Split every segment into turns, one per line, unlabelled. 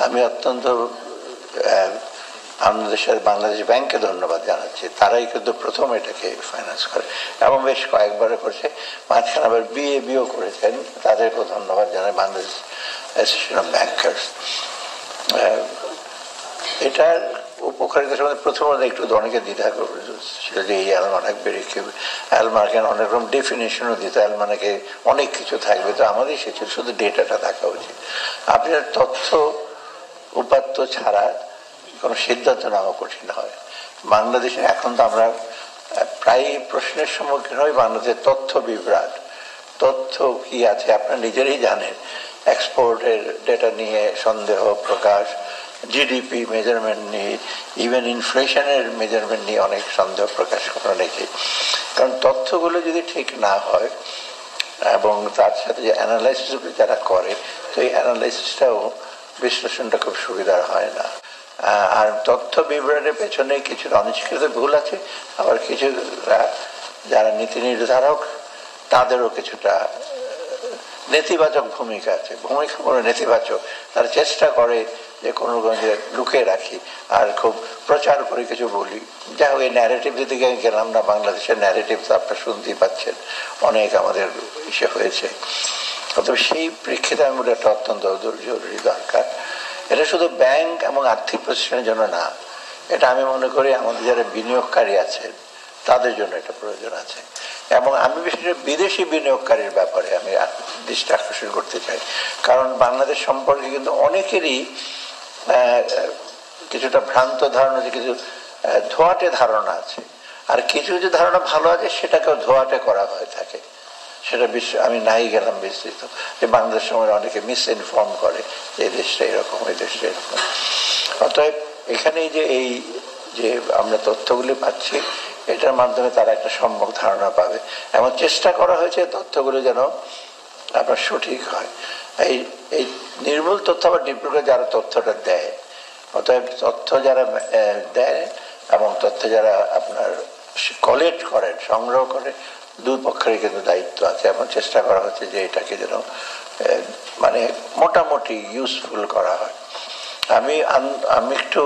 আমি অত্যন্ত আমাদের সাথে বাংলাদেশ ব্যাংককে ধন্যবাদ জানাচ্ছি। তারাই কিন্তু প্রথম এটাকে ফাইন্যান্স করে এবং বেশ কয়েকবারে করছে। মাঝখানে আবার বিএবিও করেছেন, তাদেরকেও ধন্যবাদ জানাই, বাংলাদেশ অ্যাসোসিয়েশন অফ ব্যাংকার্স। এটার উপকারিতা সম্বন্ধে প্রথমত একটু অনেকে দ্বিধা ছিল যে এই অ্যালমানাক বেরিয়ে অ্যালমানাকে অনেক রকম ডেফিনেশনও দিত, অ্যালমানাকে অনেক কিছু থাকবে, তো আমাদের সে ছিল শুধু ডেটাটা থাকা উচিত। আপনার তথ্য উপাত্ত ছাড়া কোনো সিদ্ধান্ত নেওয়া কঠিন হয়। বাংলাদেশে এখন তো আমরা প্রায় প্রশ্নের সম্মুখীন হই, বাংলাদেশের তথ্য বিভ্রাট। তথ্য কি আছে আপনারা নিজেরই জানেন, এক্সপোর্টের ডেটা নিয়ে সন্দেহ প্রকাশ, জিডিপি মেজারমেন্ট নিয়ে, ইভেন ইনফ্লেশনের মেজারমেন্ট নিয়ে অনেক সন্দেহ প্রকাশ করে অনেকে। কারণ তথ্যগুলো যদি ঠিক না হয় এবং তার সাথে যে অ্যানালাইসিস যারা করে, তো এই অ্যানালাইসিসটাও বিশ্লেষণটা খুব সুবিধার হয় না। আর তথ্য বিবরণের পেছনে কিছু অনিষ্কৃত ভুল আছে, আবার কিছু যারা নীতি নির্ধারক তাদেরও কিছুটা নেতিবাচক ভূমিকা আছে। ভূমিকা কোনো নেতিবাচক, তারা চেষ্টা করে যে কোনো লুকিয়ে রাখি আর খুব প্রচার করে কিছু বলি। যাই হোক, এই ন্যারেটিভ দিকে গেলাম না। বাংলাদেশের ন্যারেটিভ তো আপনারা শুনতেই পাচ্ছেন, অনেক আমাদের ইসে হয়েছে। তবে সেই প্রেক্ষিতে আমি বলি একটা অত্যন্ত জরুরি দরকার। এটা শুধু ব্যাংক এবং আর্থিক প্রতিষ্ঠানের জন্য না, এটা আমি মনে করি আমাদের যারা বিনিয়োগকারী আছেন তাদের জন্য এটা প্রয়োজন আছে। এবং আমি বিশেষ করে বিদেশি বিনিয়োগকারীর ব্যাপারে আমি দৃষ্টি আকর্ষণ করতে চাই। কারণ বাংলাদেশ সম্পর্কে কিন্তু অনেকেরই কিছুটা ভ্রান্ত ধারণা, যে কিছু ধোয়াটে ধারণা আছে, আর কিছু কিছু ধারণা ভালো আছে সেটাকেও ধোয়াটে করা হয়ে থাকে। সেটা আমি নাই গেলাম বিস্তৃত, যে বাংলাদেশ সময় অনেকে মিস ইনফর্ম করে যে এই দেশটা এরকম, এই দেশটা এরকম। অতএব এখানে এই যে আমরা তথ্যগুলি পাচ্ছি, এটার মাধ্যমে তারা একটা সম্যক ধারণা পাবে এবং চেষ্টা করা হয়েছে তথ্যগুলো যেন আপনার সঠিক হয়। এই নির্ভুল তথ্য বা ডিপ্লোকে যারা তথ্যটা দেয়, অতএব তথ্য যারা দেয় এবং তথ্য যারা আপনার কালেক্ট করেন, সংগ্রহ করে, দুই পক্ষেরই কিন্তু দায়িত্ব আছে। এবং চেষ্টা করা হচ্ছে যে এটাকে যেন মানে মোটামুটি ইউজফুল করা হয়। আমি একটু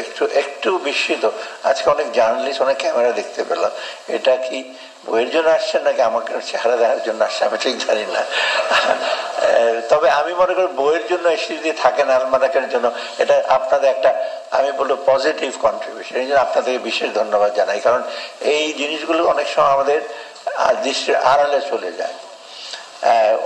একটু একটু বিস্মিত, আজকে অনেক জার্নালিস্ট অনেক ক্যামেরা দেখতে পেলাম। এটা কি বইয়ের জন্য আসছেন নাকি আমাকে চেহারা দেখার জন্য আসছে আমি ঠিক জানি না। তবে আমি মনে করি বইয়ের জন্য এসে যদি থাকেন, আলমানাকের জন্য, এটা আপনাদের একটা, আমি বলবো, পজিটিভ কন্ট্রিবিউশন। এই জন্য আপনাদেরকে বিশেষ ধন্যবাদ জানাই। কারণ এই জিনিসগুলো অনেক সময় আমাদের দৃষ্টির আড়ালে চলে যায়।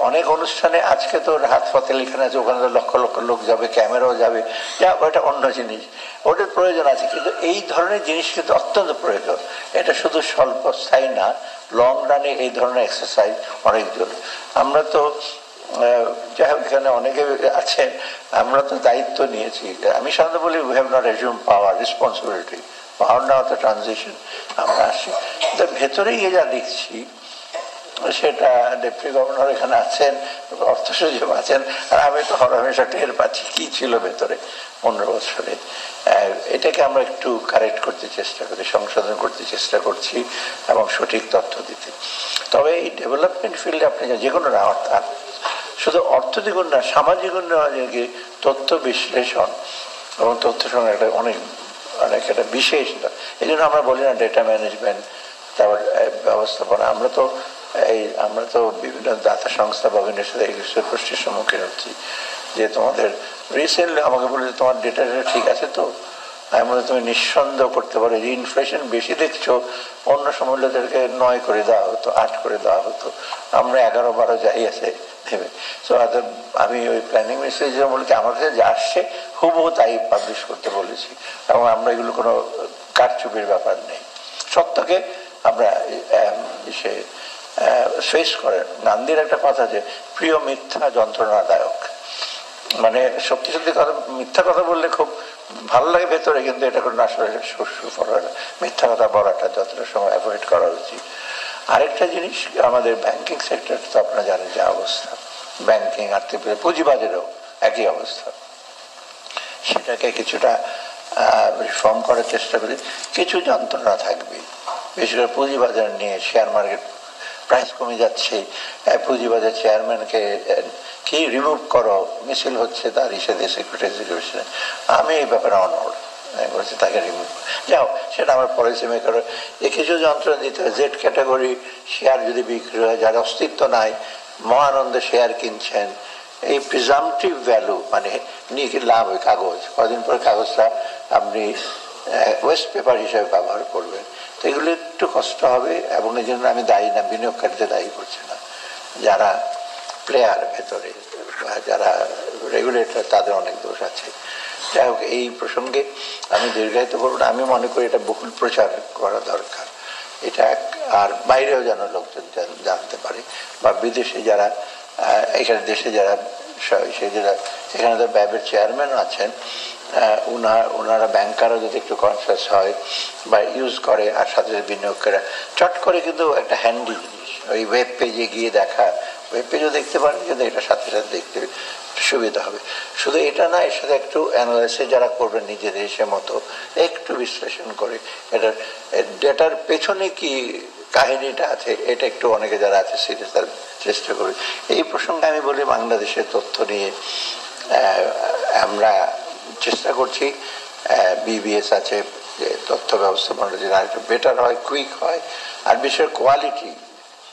অনেক অনুষ্ঠানে আজকে তো রাহাত ফতেহ এখানে আছে, ওখানে তো লক্ষ লক্ষ লোক যাবে, ক্যামেরাও যাবে, যা ওটা অন্য জিনিস, ওটার প্রয়োজন আছে। কিন্তু এই ধরনের জিনিস কিন্তু অত্যন্ত প্রয়োজন। এটা শুধু স্বল্পস্থায়ী না, লং রানে এই ধরনের এক্সারসাইজ অনেক জরুরি। আমরা তো যাই হোক এখানে অনেকে আছেন, আমরা তো দায়িত্ব নিয়েছি। আমি সাধারণত বলি we have not assume power, responsibility. Power নেওয়া তো ট্রানজিশন, আমরা আসি। ভেতরে গিয়ে যা দেখছি, সেটা ডেপুটি গভর্নর এখানে আছেন, অর্থ সচিব আছেন, আর আমি তো হরহামেশা টের পাচ্ছি কি ছিল ভেতরে 15 বছরে। এটাকে আমরা একটু কারেক্ট করতে চেষ্টা করি, সংশোধন করতে চেষ্টা করছি এবং সঠিক তথ্য দিতে। তবে এই ডেভেলপমেন্ট ফিল্ডে আপনি যে কোনো না, অর্থাৎ শুধু অর্থনৈতিক উন্নয়ন, সামাজিক উন্নয়নে তথ্য বিশ্লেষণ এবং তথ্য সংগ্রহ একটা অনেক একটা বিশেষ। এই জন্য আমরা বলি না ডেটা ম্যানেজমেন্ট, তারপর ব্যবস্থাপনা। আমরা তো বিভিন্ন দাতা সংস্থা বা বিভিন্ন সাথে এই প্রশ্নের সম্মুখীন হচ্ছি যে তোমাদের রিসেন্টলি আমাকে বলে যে তোমার ডেটাটা ঠিক আছে তো। আমি বলে তুমি নিঃসন্দেহ করতে পারো যে ইনফ্লেশন বেশি দেখছো, অন্য সময় তাদেরকে 9 করে দেওয়া হতো, 8 করে দেওয়া হতো, আমরা 11-12 যাই আছে ভেবে। সো আমি ওই প্ল্যানিং মিনিস্ট্রি বলছি আমার কাছে যা আসছে হুবহু তাই পাবলিশ করতে বলেছি, এবং আমরা এগুলো কোনো কারচুপির ব্যাপার নেই। সত্যকে আমরা সে ফেস করেন। গান্ধীর একটা কথা যে প্রিয় মিথ্যা যন্ত্রণাদায়ক, মানে সত্যি সত্যি কথা, মিথ্যা কথা বললে খুব ভালো লাগে ভেতরে, কিন্তু এটা কোনো আসলে সুফল হয় না। মিথ্যা কথা বলাটা যতটা সময় অ্যাভয়েড করা উচিত। আরেকটা জিনিস, আমাদের ব্যাংকিং সেক্টর তো আপনারা জানেন যে অবস্থা, ব্যাংকিং আর্থিক পুঁজিবাজারেও একই অবস্থা। সেটাকে কিছুটা রিফর্ম করার চেষ্টা করি। কিছু যন্ত্রণা থাকবে, বিশেষ করে পুঁজিবাজার নিয়ে, শেয়ার মার্কেট প্রাইস কমে যাচ্ছে, পুঁজিবাজার চেয়ারম্যানকে কি রিমুভ করো, মিছিল হচ্ছে তার হিসেবে সেক্রেটারি। আমি এই ব্যাপারে অনড়, আমি বলছি তাকে রিমুভ যাও, সেটা আমার পলিসি মেকার। যে কিছু যন্ত্রণা দিতে হয়, জেড ক্যাটাগরি শেয়ার যদি বিক্রি হয়, যার অস্তিত্ব নাই, মহানন্দে শেয়ার কিনছেন, এই প্রিজামটিভ ভ্যালু মানে নিয়ে কি লাভ ওই কাগজ, কদিন পর কাগজটা আপনি ওয়েস্ট পেপার হিসেবে ব্যবহার করবেন। তো এগুলো একটু কষ্ট হবে, এবং এই জন্য আমি দায়ী না, বিনিয়োগকারীদের দায়ী করছে না, যারা প্লেয়ার ভেতরে, যারা রেগুলেটর, তাদের অনেক দোষ আছে। যাই হোক, এই প্রসঙ্গে আমি দীর্ঘায়িত করবো না। আমি মনে করি এটা বহুল প্রচার করা দরকার, এটা আর বাইরেও যেন লোকজন জানতে পারে, বা বিদেশে যারা, এখানে দেশে যারা এখানে তো ব্যাবের চেয়ারম্যান আছেন, ওনারা ব্যাংকারও যদি একটু কনসিয়াস হয় বা ইউজ করে, আর সাথে সাথে বিনিয়োগকারীরা চট করে কিন্তু একটা হ্যান্ডি জিনিস, ওই ওয়েব পেজে গিয়ে দেখা, ওয়েব পেজও দেখতে পারেন, কিন্তু এটা সাথে সাথে দেখতে সুবিধা হবে। শুধু এটা না, এর সাথে একটু অ্যানালাইসিস যারা করবেন নিজের দেশের মতো, একটু বিশ্লেষণ করে এটার ডেটার পেছনে কি কাহিনীটা আছে, এটা একটু অনেকে যারা আছে সিরিয়াস তার চেষ্টা করি। এই প্রসঙ্গে আমি বলি, বাংলাদেশের তথ্য নিয়ে আমরা চেষ্টা করছি, বিবিএস আছে, যে তথ্য ব্যবস্থাপনা যেন আরেকটু বেটার হয়, কুইক হয়, আর বিশেষ কোয়ালিটি,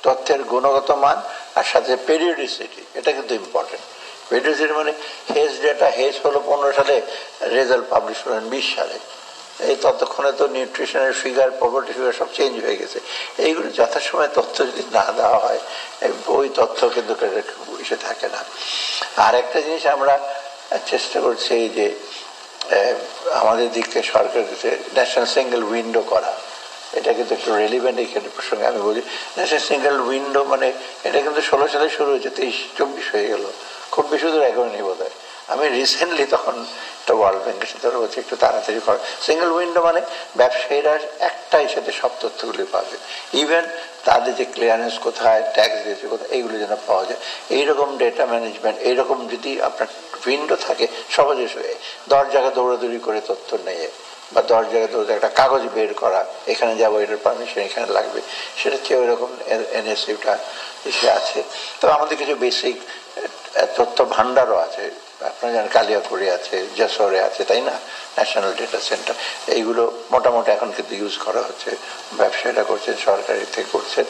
তথ্যের গুণগত মান, আর সাথে পেরিওডিসিটি, এটা কিন্তু ইম্পর্টেন্ট। পেরিওডিসিটি মানে হেজ ডেটা, হেজ হলো 15 সালে, রেজাল্ট পাবলিশ করেন 20 সালে। এই ততক্ষণে তো নিউট্রিশনের ফিগার, পভার্টি ফিগার সব চেঞ্জ হয়ে গেছে। এইগুলো যথাসময়ে তথ্য যদি না দেওয়া হয়, ওই তথ্য কিন্তু এসে থাকে না। আর একটা জিনিস আমরা চেষ্টা করছি, এই যে আমাদের দিক থেকে সরকার ন্যাশনাল সিঙ্গেল উইন্ডো করা, এটা কিন্তু একটু রেলিভেন্ট এই প্রসঙ্গে আমি বলি। ন্যাশনাল সিঙ্গেল উইন্ডো মানে এটা কিন্তু 16 সালে শুরু হয়েছে, 23-24 হয়ে গেল, খুব বেশি দূর এগোয়নি বোধ হয়। আমি রিসেন্টলি তখন একটা ওয়ার্ল্ড ব্যাংকের সাথে বলছি একটু তাড়াতাড়ি করা। সিঙ্গেল উইন্ডো মানে ব্যবসায়ীরা একটাই সাথে সব তথ্যগুলি পাবে, ইভেন তাদের যে ক্লিয়ারেন্স কোথায়, ট্যাক্স দিয়েছে কোথায়, এইগুলো যেন পাওয়া যায়। এইরকম ডেটা ম্যানেজমেন্ট, এইরকম যদি আপনার উইন্ডো থাকে, সহজে 10 জায়গায় দৌড়াদৌড়ি করে তথ্য নেয়, বা 10 জায়গায় দৌড়ে একটা কাগজ বের করা, এখানে যাবো, এটার পারমিশন এখানে লাগবে, সেটা চেয়ে ওইরকম এনএসইউটা এসে আছে। তো আমাদের কিছু বেসিক তথ্য ভান্ডারও আছে, আপনারা জানেন কালিয়াকৈরে আছে, যশোরে আছে, তাই না, ন্যাশনাল ডেটা সেন্টার। এইগুলো মোটামুটি এখন কিন্তু ইউজ করা হচ্ছে, ব্যবসায়ীরা করছেন, সরকারি থেকে করছেন।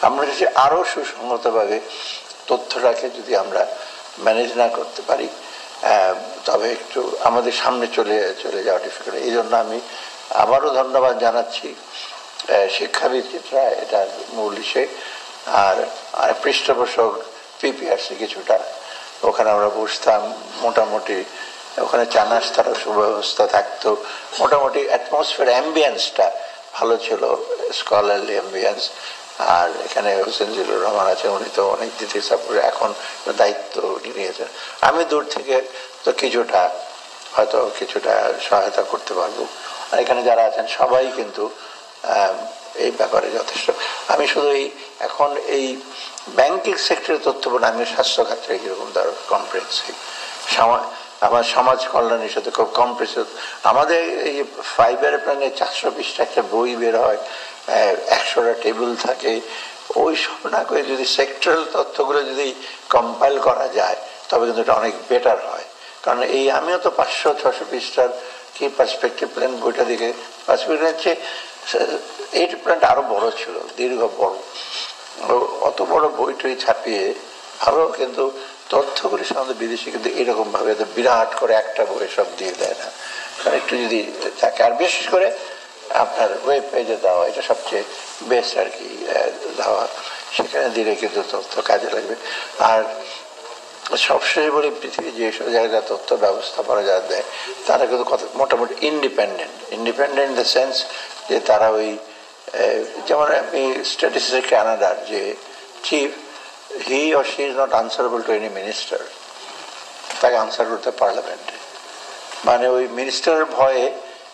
আমরা যদি আরও সুসংগতভাবে তথ্যটাকে যদি আমরা ম্যানেজ না করতে পারি, তবে একটু আমাদের সামনে চলে যাওয়া ডিফিকাল্ট। এই জন্য আমি আবারও ধন্যবাদ জানাচ্ছি শিক্ষাবিদরা, এটার মূল বিষয়। আর পৃষ্ঠপোষক পিপিআরসি কিছুটা, ওখানে আমরা বসতাম, মোটামুটি ওখানে চা নাস্তারও সুব্যবস্থা থাকতো, মোটামুটি অ্যাটমসফিয়ার, অ্যাম্বিয়েন্সটা ভালো ছিল, স্কলারলি অ্যাম্বিয়েন্স। আর এখানে হোসেন জিল্লুর রহমান আছে, উনি তো অনেক দিতে সাপোর্ট, এখন দায়িত্ব নিয়েছেন। আমি দূর থেকে তো কিছুটা সহায়তা করতে পারবো। আর এখানে যারা আছেন সবাই কিন্তু এই ব্যাপারে যথেষ্ট। আমি শুধু এখন এই ব্যাংকিং সেক্টরের তথ্য বলে, আমি স্বাস্থ্য খাতে কিরকম তার কম্প্রিহেনসিভ, আমার সমাজ কল্যাণের সাথে খুব কম্প্রিহেনসিভ। আমাদের এই ফাইবার প্ল্যানে 420টা একটা বই বের হয়, 100টা টেবিল থাকে, ওই সব না করে যদি সেক্টরাল তথ্যগুলো যদি কম্পাইল করা যায়, তবে কিন্তু এটা অনেক বেটার হয়। কারণ আমিও তো 500-600 পৃষ্ঠার কি পার্সপেক্টিভ প্ল্যান বইটা দেখে, পার্সপেক্টিভ হচ্ছে এই প্ল্যানটা আরো বড় ছিল, দীর্ঘ বড়, অত বড় বইটই ছাপিয়ে ভালো, কিন্তু তথ্যগুলি সাধারণত বিদেশি কিন্তু এরকম ভাবে বিরাট করে একটা বই সব দিয়ে দেয় না। একটু যদি থাকে, আর বিশেষ করে আপনার ওয়েব পেজে দেওয়া, এটা সবচেয়ে বেস্ট আর কি দেওয়া, সেখানে দিলে কিন্তু তথ্য কাজে লাগবে। আর সবশেষে বলি, পৃথিবীর যেসব জায়গায় তথ্য ব্যবস্থাপনা যারা দেয়, তারা কিন্তু মোটামুটি ইন্ডিপেন্ডেন্ট ইন দ্য সেন্স যে তারা ওই, যেমন আমি স্ট্যাটিস্টিক্স কানাডার যে chief, he or she is not answerable to any minister, তাকে আনসার করতে পার্লামেন্টে, মানে ওই মিনিস্টারের ভয়ে,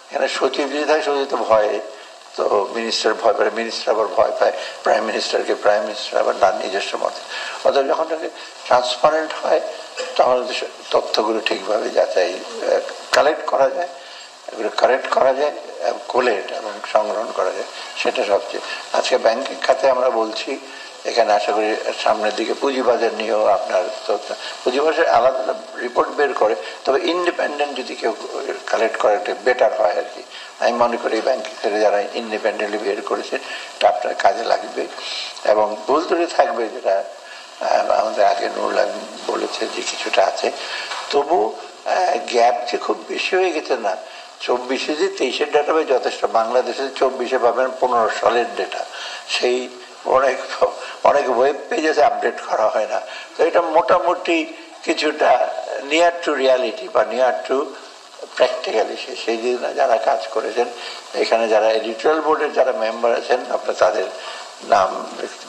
এখানে সচিব যদি থাকে, সচিব তো ভয়ে, তো মিনিস্টার ভয় পায়, মিনিস্টার আবার ভয় পায় প্রাইম মিনিস্টারকে, প্রাইম মিনিস্টার আবার তার নিজস্ব মতে। অর্থাৎ যখন তাকে ট্রান্সপারেন্ট হয়, তখন তথ্যগুলো ঠিকভাবে যাচাই কালেক্ট করা যায়, এগুলো কারেক্ট করা যায়, কোলেট এবং সংগ্রহণ করা যায়, সেটা সবচেয়ে। আজকে ব্যাংকিং খাতে আমরা বলছি এখানে আশা করি সামনের দিকে পুঁজিবাজার নিয়েও আপনার পুঁজিবাজার আলাদা রিপোর্ট বের করে, তবে ইন্ডিপেন্ডেন্ট যদি কেউ কালেক্ট করে বেটার হয় আর কি। আমি মনে করি ব্যাংক থেকে যারা ইন্ডিপেন্ডেন্টলি বের করেছে এটা আপনার কাজে লাগবে এবং ভুল ত্রুটি থাকবে, যেটা আমাদের আগে নুরুল আমিন বলেছে যে কিছুটা আছে, তবু গ্যাপ যে খুব বেশি হয়ে গেছে না। 24-এ যে 23-এর ডাটা যথেষ্ট, বাংলাদেশে 24-এ পাবেন 15 সালের ডেটা, সেই অনেক অনেক ওয়েব পেজে আপডেট করা হয় না। তো এটা মোটামুটি কিছুটা নিয়ার টু রিয়ালিটি বা নিয়ার টু প্র্যাকটিক্যালি সেই জন্য যারা কাজ করেছেন, এখানে যারা এডিটোরিয়াল বোর্ডের যারা মেম্বার আছেন আপনার তাদের নাম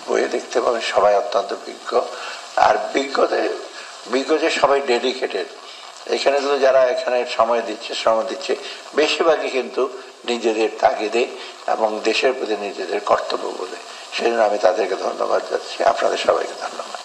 বইয়ে দেখতে পাবেন, সবাই অত্যন্ত বিজ্ঞ। আর বিজ্ঞ যে সবাই ডেডিকেটেড, এখানে তো যারা এখানে সময় দিচ্ছে শ্রম দিচ্ছে বেশিরভাগই কিন্তু নিজেদের তাগিদে এবং দেশের প্রতি নিজেদের কর্তব্য বলে। সেই জন্য আমি তাদেরকে ধন্যবাদ যাচ্ছি, আপনাদের সবাইকে ধন্যবাদ।